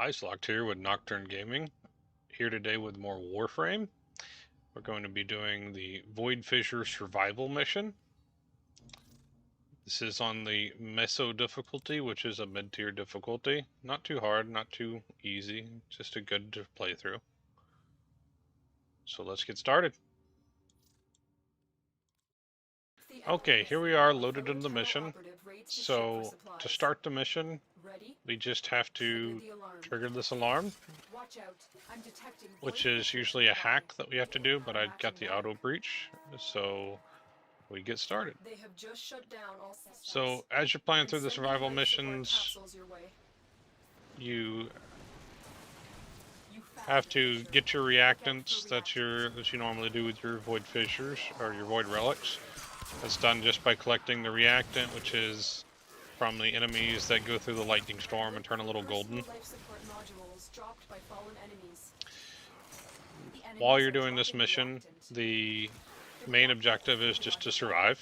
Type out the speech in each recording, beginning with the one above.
Locked here with Nocturne Gaming. Here today with more Warframe. We're going to be doing the Void Fissure Survival Mission. This is on the Meso difficulty, which is a mid-tier difficulty. Not too hard, not too easy, just a good to play through. So let's get started. Okay, here we are loaded into the mission. So to start the mission, we just have to trigger this alarm, which is usually a hack that we have to do, but I got the auto breach, so we get started. So as you're playing through the survival missions, you have to get your reactants that you normally do with your Void Fissures or your Void Relics. That's done just by collecting the reactant, which is from the enemies that go through the lightning storm and turn a little golden. While you're doing this mission, the main objective is just to survive.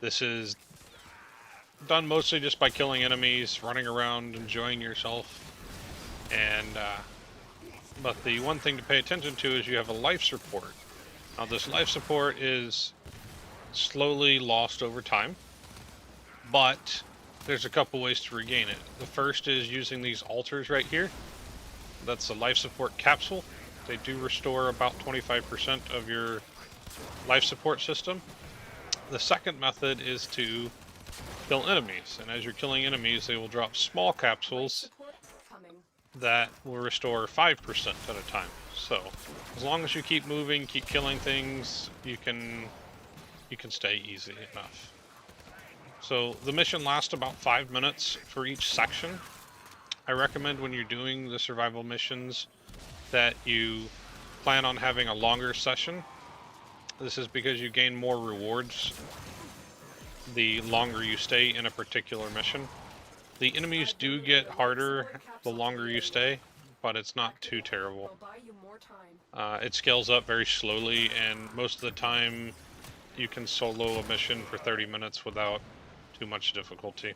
This is done mostly just by killing enemies, running around, enjoying yourself, and but the one thing to pay attention to is you have a life support. Now this life support is slowly lost over time, but there's a couple ways to regain it. The first is using these altars right here. That's a life support capsule. They do restore about 25% of your life support system. The second method is to kill enemies, and as you're killing enemies, they will drop small capsules that will restore 5% at a time. So as long as you keep moving, keep killing things, you can stay easy enough. So the mission lasts about 5 minutes for each section. I recommend when you're doing the survival missions that you plan on having a longer session. This is because you gain more rewards the longer you stay in a particular mission. The enemies do get harder the longer you stay, but it's not too terrible. It scales up very slowly, and most of the time you can solo a mission for 30 minutes without too much difficulty.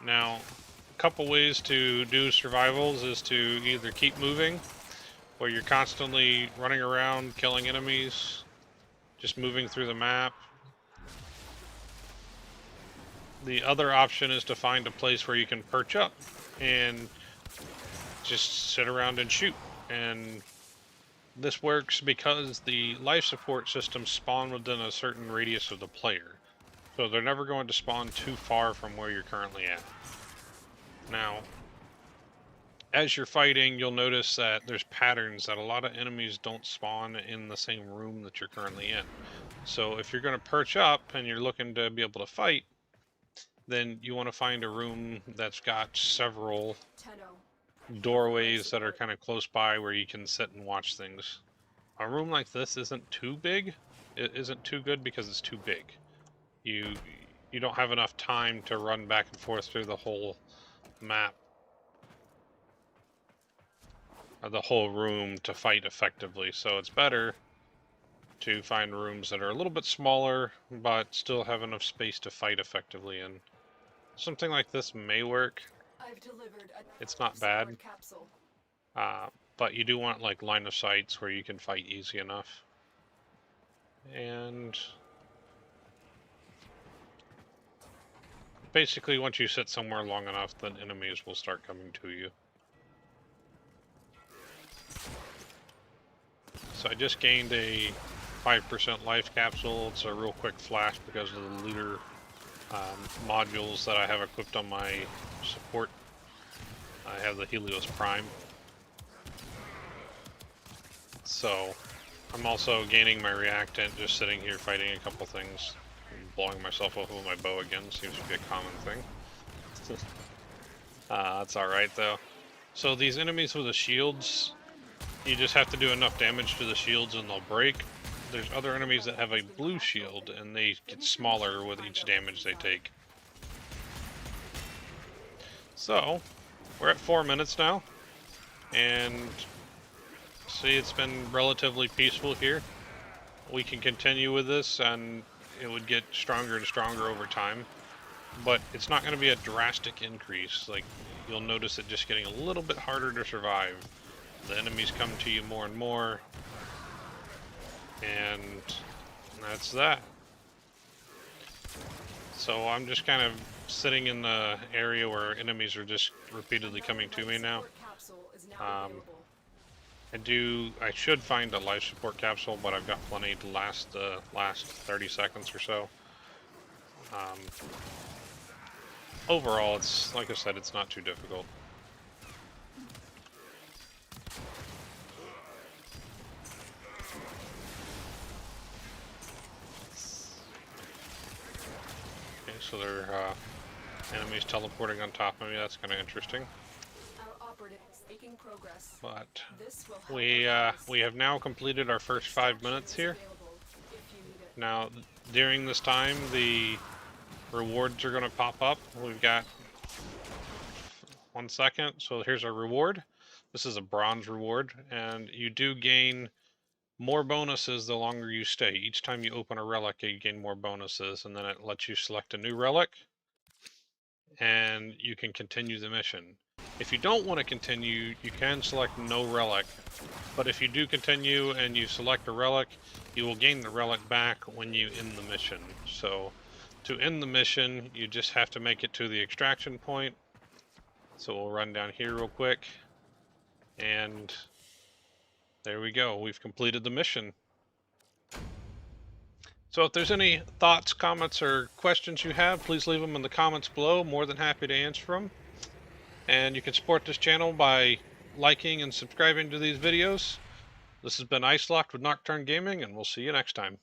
Now, a couple ways to do survivals is to either keep moving, where you're constantly running around killing enemies, just moving through the map. The other option is to find a place where you can perch up and just sit around and shoot. And this works because the life support systems spawn within a certain radius of the player. So they're never going to spawn too far from where you're currently at. Now, as you're fighting, you'll notice that there's patterns that a lot of enemies don't spawn in the same room that you're currently in. So if you're going to perch up and you're looking to be able to fight, then you want to find a room that's got several doorways that are kind of close by where you can sit and watch things. A room like this isn't too big. It isn't too good because it's too big. You don't have enough time to run back and forth through the whole map, or the whole room, to fight effectively. So it's better to find rooms that are a little bit smaller but still have enough space to fight effectively in. Something like this may work. It's not bad, but you do want like line of sights where you can fight easy enough. And basically once you sit somewhere long enough, then enemies will start coming to you. So I just gained a 5% life capsule. It's a real quick flash because of the looter modules that I have equipped on my support. I have the Helios Prime. So I'm also gaining my reactant just sitting here fighting a couple things. Blowing myself up with my bow again seems to be a common thing. That's alright though. So these enemies with the shields, you just have to do enough damage to the shields and they'll break. There's other enemies that have a blue shield and they get smaller with each damage they take. So we're at 4 minutes now, and see, it's been relatively peaceful here. We can continue with this and it would get stronger and stronger over time, but it's not going to be a drastic increase. Like, you'll notice it just getting a little bit harder to survive. The enemies come to you more and more, and that's that. So I'm just kind of sitting in the area where enemies are just repeatedly coming to me now. I should find a life support capsule, but I've got plenty to last the last 30 seconds or so. Overall, it's, like I said, it's not too difficult. Okay, so there are enemies teleporting on top of me. That's kind of interesting. But we have now completed our first 5 minutes here. Now, during this time, the rewards are going to pop up. We've got 1 second. So here's our reward. This is a bronze reward, and you do gain more bonuses the longer you stay. Each time you open a relic, you gain more bonuses, and then it lets you select a new relic, and you can continue the mission. If you don't want to continue, you can select no relic, but if you do continue and you select a relic, you will gain the relic back when you end the mission. So to end the mission, you just have to make it to the extraction point. So we'll run down here real quick, and there we go. We've completed the mission. So if there's any thoughts, comments, or questions you have, please leave them in the comments below. More than happy to answer them. And you can support this channel by liking and subscribing to these videos. This has been Icelocked with Nocturne Gaming, and we'll see you next time.